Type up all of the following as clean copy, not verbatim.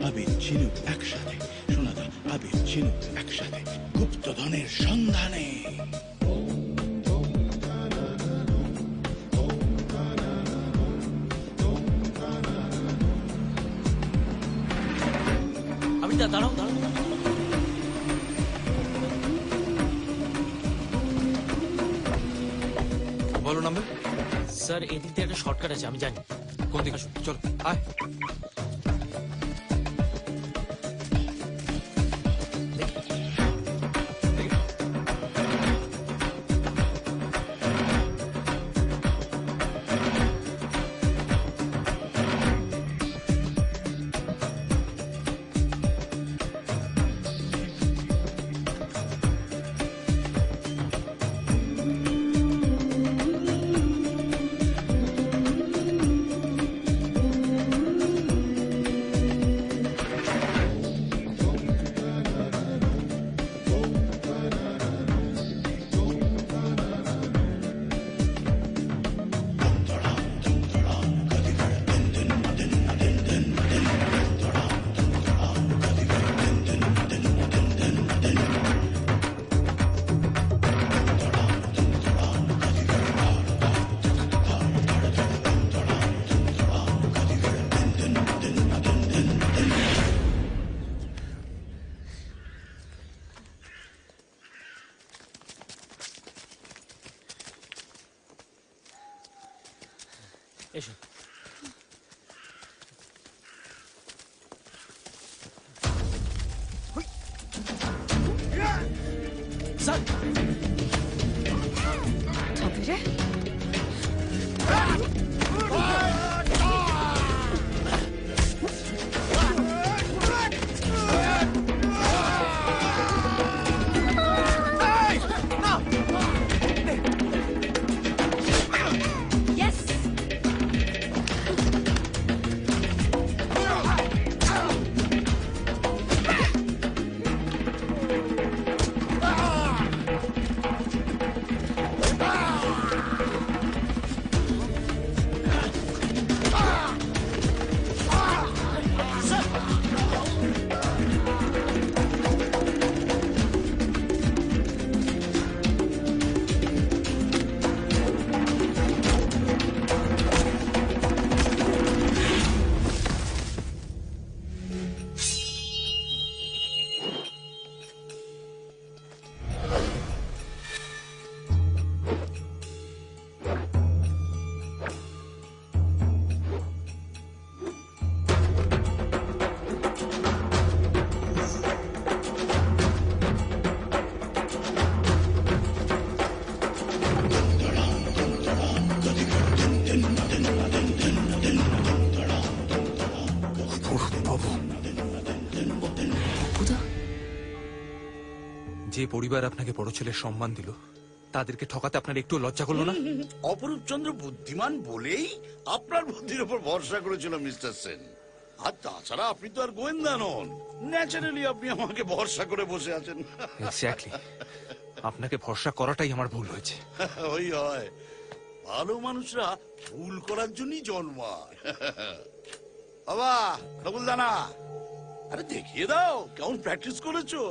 আবির ঝিনুক একসাথে, সোনাদা আবির ঝিনুক একসাথে, গুপ্তধনের সন্ধানে। দাঁড়াও দাঁড়াও, বলো নাম্বার। স্যার এদিক দিয়ে একটা শর্টকাট আছে, আমি জানি। কোন দিকে? চলো আয়। এসো। স্যার যে পরিবার আপনাকে বড় ছেলের সম্মান দিল, তাদেরকে ঠকাতে আপনার একটু লজ্জা করলো না? অপরূপ চন্দ্র বুদ্ধিমান বলেই আপনার বুদ্ধির উপর ভরসা করেছিল মিস্টার সেন। আর তাছাড়া আপনি তো আর গোয়েন্দা নন, ন্যাচারালি আপনি আমাকে ভরসা করে বসে আছেন। এক্স্যাক্টলি, আপনাকে ভরসা করাটাই আমার ভুল হয়েছে। ওই হয়, ভালো মানুষরা ভুল করার জন্যই জন্মায়। বাবা নকুলদানা, আরে দেখিয়ে দাও কেমন প্র্যাকটিস করেছো।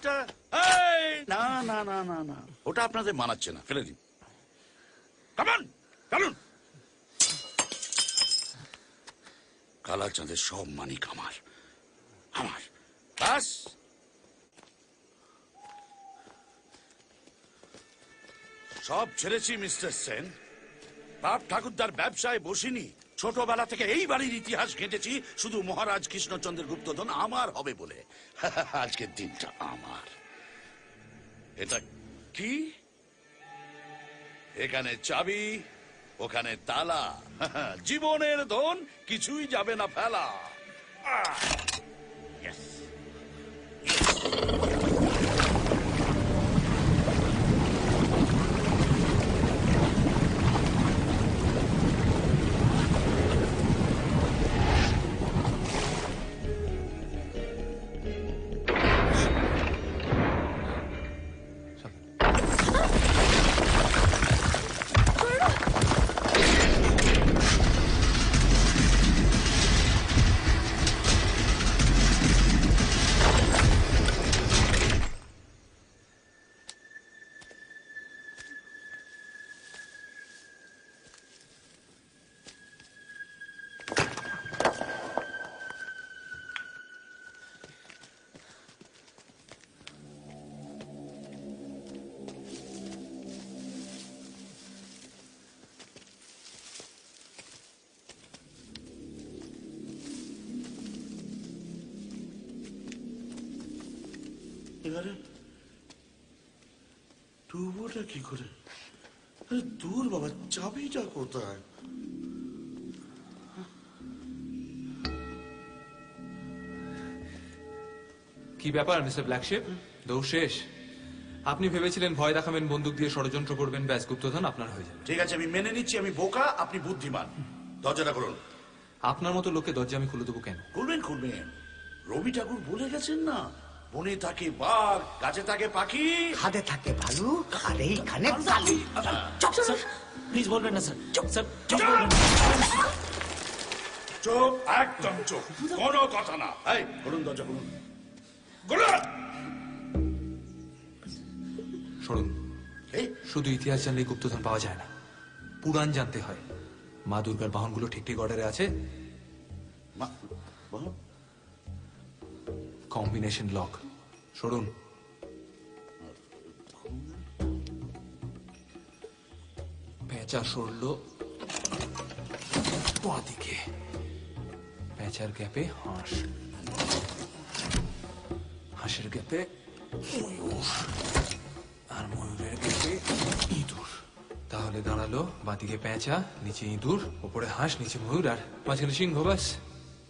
একটা এই, না না না না না ওটা আপনাদের মানাচ্ছে না, ফেলে দিন। কামান চলুন। কালা চাঁদের সব মানিক আমার, আমার বাস। সব ছেড়েছি মিস্টার সেন। বাপ ঠাকুরদার ব্যবসায় বসিনি, ছোটবেলা থেকে এই বাড়ির ইতিহাস ঘেঁটেছি শুধু মহারাজ কৃষ্ণচন্দ্রের গুপ্তধন আমার হবে বলে। আজকের দিনটা আমার। এটা কি? এখানে চাবি, ওখানে তালা। জীবনের ধন কিছুই যাবে না ফেলা। Yes. এবারে ডুবোটা কি করে? আরে দূর বাবা, চাবিটা কোথায়? কি ব্যাপার মিস্টার ব্ল্যাকশিপ, দৌড় শেষ? আপনি ভেবেছিলেন ভয় দেখাবেন, বন্দুক দিয়ে ষড়যন্ত্র করবেন, ব্যাস গুপ্তধন আপনার হয়ে যাবে। ঠিক আছে, আমি মেনে নিচ্ছি আমি বোকা, আপনি বুদ্ধিমান। দরজাটা করুন। আপনার মতো লোককে দরজা আমি খুলে দেবো কেন? খুলবেন খুলবেন। রবি ঠাকুর বলে গেছেন না, বনে থাকে বাঘ, গাছে থাকে পাখি, খাদে থাকে ভালুক আর এইখানে কালি। স্যার প্লিজ বলবেন না স্যার। স্যার চুপ! চুপ, একদম চুপ, কোনো কথা না। এই করুন, দরজা করুন। সরুন। শুধু ইতিহাস জানলে গুপ্তধন পাওয়া যায় না, পুরাণ জানতে হয়। মা দুর্গার বাহনগুলো ঠিক ঠিক অর্ডারে আছে। Combination lock. সরুন। পেঁচা সরলো বাঁদিকে, পেঁচার গ্যাপে হাঁস, হাঁসের গ্যাপে ময়ূর, আর ময়ূরের গ্যাপে ইঁদুর। তাহলে দাঁড়ালো বাঁদিকে পেঁচা, নিচে ইঁদুর, ওপরে হাঁস, নিচে ময়ূর, আর মাঝখানে সিংহ। ব্যাস।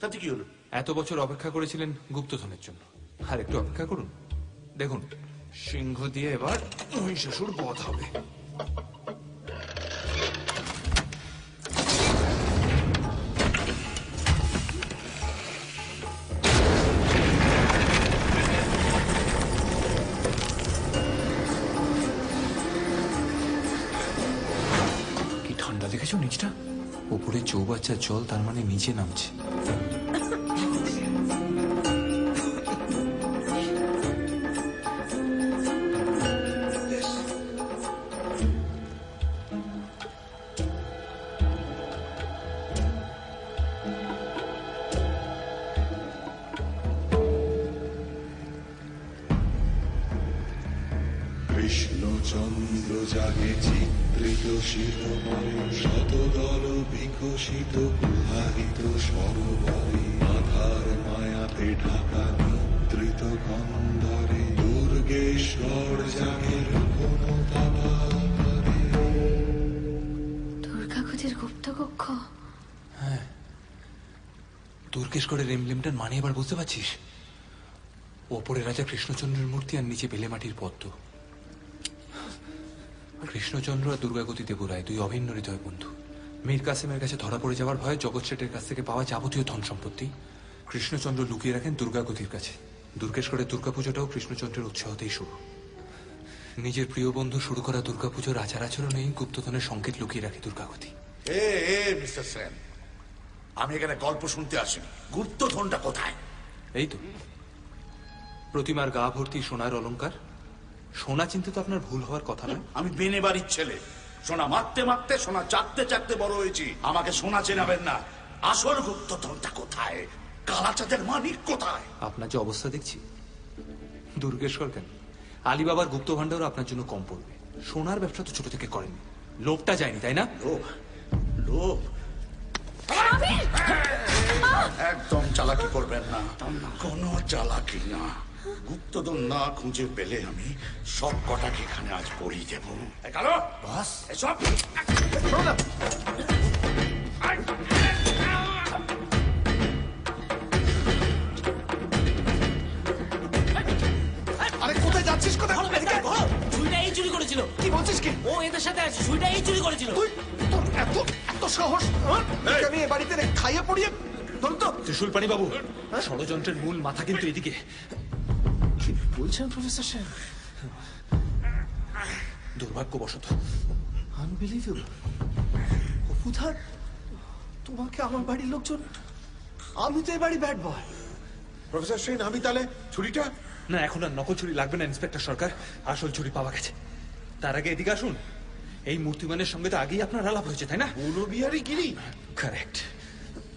তাতে কি হলো? এত বছর অপেক্ষা করেছিলেন গুপ্তধনের জন্য, আর একটু অপেক্ষা করুন, দেখুন সিংহ দিয়ে এবার মহিষাসুর বধ হবে। কি ঠান্ডা দেখেছো নিচটা? উপরে চৌবাচ্চার জল, তার মানে নিচে নামছে। কৃষ্ণচন্দ্র জাগে চিত্রিত শিরোমণি, শতদল বিকশিত প্রবাহিত সরোবরে, আধার মায়াতে ঢাকা নিদ্রিত কন্দরে, দুর্গেশ্বর জাগে কোনো তাবারে। দুর্গাগতির গুপ্তকক্ষ। হ্যাঁ, দুর্গেশ্বরের এমব্লেমটার মানে এবার বুঝতে পারছিস? ওপরে রাজা কৃষ্ণচন্দ্রের মূর্তি আর নিচে বেলে মাটির পদ্ম। কৃষ্ণচন্দ্র আর দুর্গাগতি দেবরায় দুই অভিন্ন হৃদয় বন্ধু। মীর কাসেমের কাছে ধরা পড়ে যাওয়ার ভয়ে জগৎ শেঠের কাছ থেকে পাওয়া যাবতীয় ধন সম্পত্তি কৃষ্ণচন্দ্র লুকিয়ে রাখেন দুর্গাগতির কাছে। দুর্গেশ্বরের দুর্গাপুজোটাও কৃষ্ণচন্দ্রের উৎসাহতেই শুরু। নিজের প্রিয় বন্ধু শুরু করা দুর্গাপুজোর আচার আচরণেই গুপ্তধনের সংকেত লুকিয়ে রাখে দুর্গাগতি। মিস্টার সেন, আমি এখানে গল্প শুনতে আসিনি। গুপ্তধনটা কোথায়? এই তো প্রতিমার গা ভর্তি সোনার অলংকার। সোনা চিনতে তো আপনার ভুল হওয়ার কথা নয়। আমি বেনে বাড়ির ছেলে, সোনা মারতে মারতে, সোনা চাটতে চাটতে বড় হয়েছি। আমাকে সোনা চেনাবেন না। আসল গুপ্তধনটা কোথায়? কালাচাঁদের মানিক কোথায়? আপনার যে অবস্থা দেখছি, দুর্গেশ্বর কেন, আলিবাবার গুপ্ত ভান্ডারও আপনার জন্য কম পড়বে। সোনার ব্যবসা তো ছোট থেকে করেনি, লোভটা যায়নি, তাই না? লোভ, লোভ। একদম চালাকি করবেন না, কোনো চালাকি না। গুপ্তধন না খুঁজে পেলে আমি সব কটাকে এখানে আজ বলি দেব। কালো বস, এসব আরে কোথায় যাচ্ছিস? কোথায়? ছুরিটা এই চুরি করেছিল। কি বলছিস কি? ও এদের সাথে আছে, ছুরিটা এই চুরি করেছিল। তুই তোর এত এত সাহস? তোকে আমি এ বাড়িতে খাইয়ে পড়িয়ে তোর তো ত্রিশুল পানি বাবু, ষড়যন্ত্রের মূল মাথা কিন্তু এদিকে। কি বলছেন প্রফেসর সাহেব? দুর্ভাগ্যবশত আনবিলিভেবল। অপুধার, তোমাকে আমার বাড়ির লোকজন, আমি তো এ বাড়ি ব্যাড বয়। প্রফেসর সেন, আমি তাহলে ছুরিটা? না, এখন আর নকল ছুরি লাগবে না ইন্সপেক্টর সরকার, আসল ছুরি পাওয়া গেছে। তার আগে এদিকে আসুন। এই মূর্তিমানের সঙ্গে তো আগেই আপনার আলাপ হয়েছে, তাই না? বনবিহারী গিরি? কারেক্ট।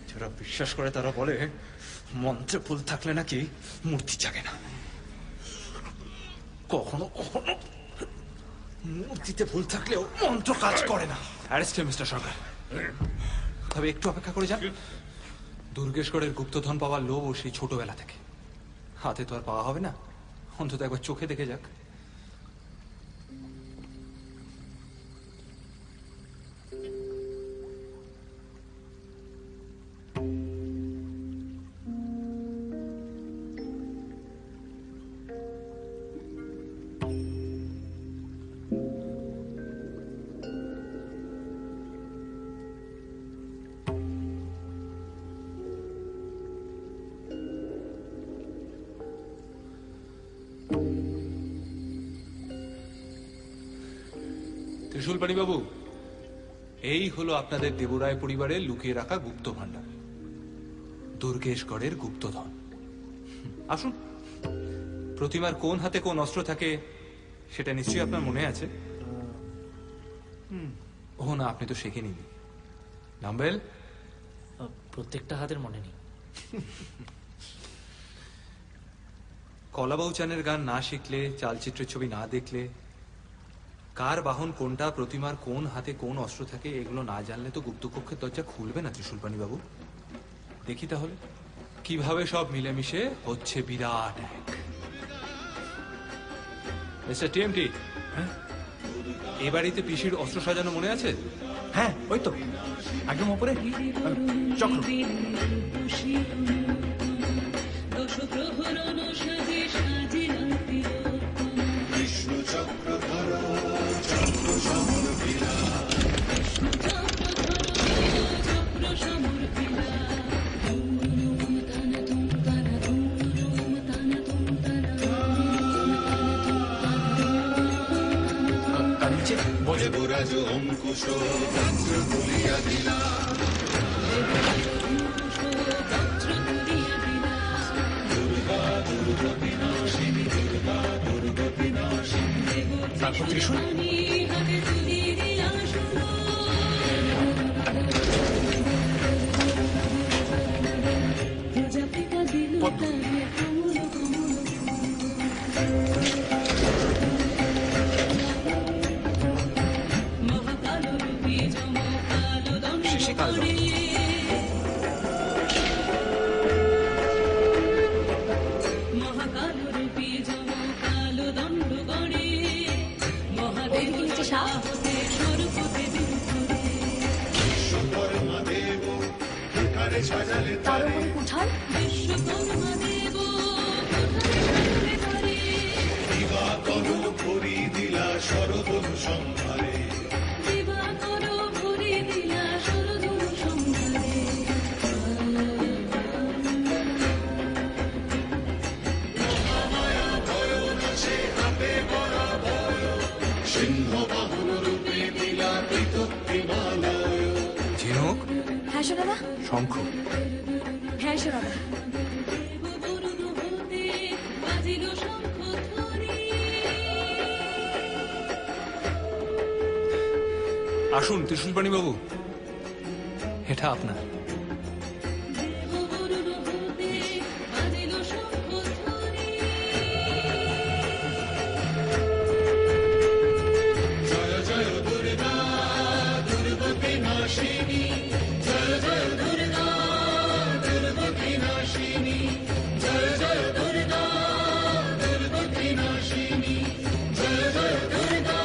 যারা বিশ্বাস করে তারা বলে মন্ত্রে ফুল থাকলে নাকি মূর্তি জাগে না। কখনো কখনো মূর্তিতে ফুল থাকলেও মন্ত্র কাজ করে না। অ্যারেস্ট মিস্টার সরকার। তবে একটু অপেক্ষা করে যান। দুর্গেশ্বরের গুপ্তধন পাওয়ার লোভ ও সেই ছোটবেলা থেকে। হাতে তো আর পাওয়া হবে না, অন্তত একবার চোখে দেখে যাক। ত্রিশুলপাণি বাবু, এই হলো আপনাদের দেবরায় পরিবারের লুকিয়ে রাখা গুপ্ত ভান্ডার, দুর্গেশগড়ের গুপ্তধন। আসুন। প্রতিমার কোন হাতে কোন অস্ত্র থাকে সেটা নিশ্চয়ই আপনার মনে আছে। ও না, আপনি তো শেখেনি। নাম্বেল, প্রত্যেকটা হাতের মনে নেই। কলাবাউ চানের গান না শিখলে, চালচিত্রের ছবি না দেখলে, কার বাহন কোনটা, প্রতিমার কোন হাতে কোন অস্ত্র থাকে, এগুলো না জানলে তো গুপ্তকক্ষের দরজা খুলবে না ত্রিশুলপাণি বাবু। দেখি তাহলে কিভাবে সব মিলেমিশে হচ্ছে বিরাট এক। মিস্টার টিএমটি, এ বাড়িতে পিসির অস্ত্র সাজানো মনে আছে? হ্যাঁ, ওই তো একদম ওপরে চক্র। কৃষ্ণ চক্রধর চক্র সমর্পিলা, তার নিচে দেবরাজ অঙ্কুশ বজ্র তুলিয়া দিলা, দুর্গা দুর্গ বিনাশিনী, দুর্গা দুর্গ বিনাশিনী। তারপর ত্রিশূল। শেষে কালদণ্ড। বিশ্বকর্মা দেব এখানে সাজালে তার তারে, উপরে কুঠার, দিবাকর ভরি দিলা শরদনু সম্ভারে, সিংহ বাহুন রূপে দিলা পৃথক হিমালয়। ঝিনুক, হ্যাঁ সোনাদা, শঙ্খ, হ্যাঁ সোনাদা। আসুন ত্রিশুলপাণি বাবু, এটা আপনার। জয় জয় দুর্গা দুর্গতি নাশিনী জয় জয় দুর্গা দুর্গতি নাশিনী জয় জয় দুর্গা দুর্গতি নাশিনী জয় জয় দুর্গা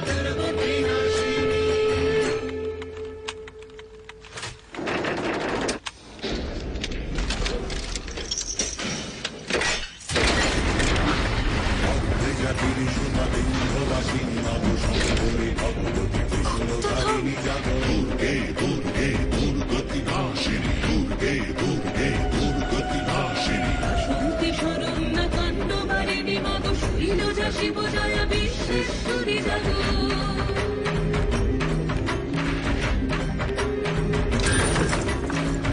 দুর্গতি নাশিনী। শান্তি শরণ্য কাণ্ডবারিণী মগ শৈলজা শিব জয়া বিশ্বেশ্বরী জাগো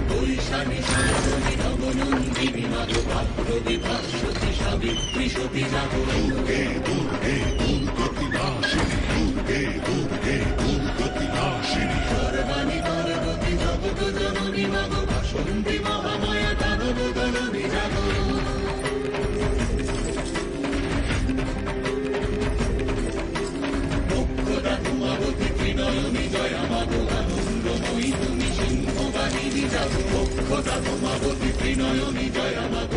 বৈশালী শান্তী নবনন্দিনী মাগ ভাগ্য বিভাসতী সাবিত্রী সতী জাগো দুর্গে দুর্গে দুর্গতি নাশিনী দুর্গে দুর্গে দুর্গতি নাশিনী সর্বাণী পার্বতী জগৎ জননী মাগ বাসন্তী মহামায়া দানব দলনী জাগো মোক্ষদা ধূমাবতী ত্রিনয়নী জয়া মাগ আনন্দময়ী তুমি সিংহবাহিনী জাগো মোক্ষদা ধূমাবতী ত্রিনয়নী জয়া মাগ